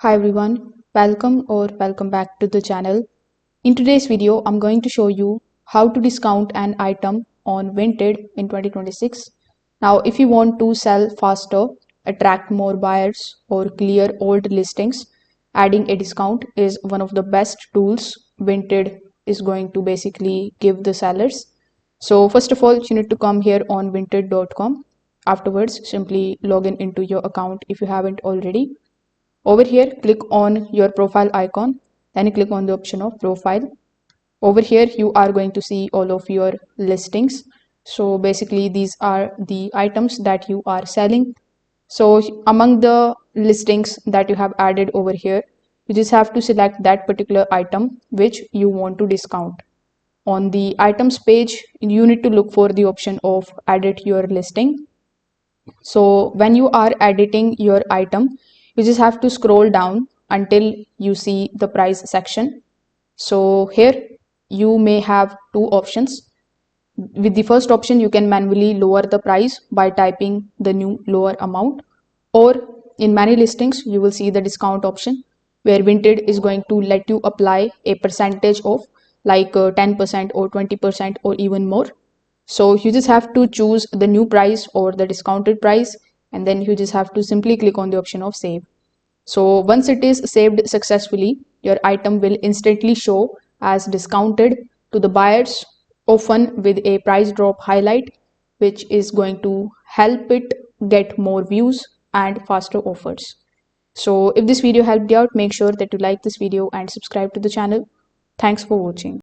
Hi everyone, welcome back to the channel. In today's video, I'm going to show you how to discount an item on Vinted in 2026. Now, if you want to sell faster, attract more buyers, or clear old listings, adding a discount is one of the best tools Vinted is going to basically give the sellers. So first of all, you need to come here on vinted.com. Afterwards, simply log in into your account if you haven't already. Over here, click on your profile icon, then you click on the option of profile. Over here, you are going to see all of your listings. So basically, these are the items that you are selling. So among the listings that you have added over here, you just have to select that particular item which you want to discount. On the items page, you need to look for the option of edit your listing. So when you are editing your item, you just have to scroll down until you see the price section. So here you may have two options. With the first option, you can manually lower the price by typing the new lower amount, or in many listings, you will see the discount option where Vinted is going to let you apply a percentage of like 10% or 20% or even more. So you just have to choose the new price or the discounted price, and then you just have to simply click on the option of save. So once it is saved successfully, your item will instantly show as discounted to the buyers, often with a price drop highlight, which is going to help it get more views and faster offers. So if this video helped you out, make sure that you like this video and subscribe to the channel. Thanks for watching.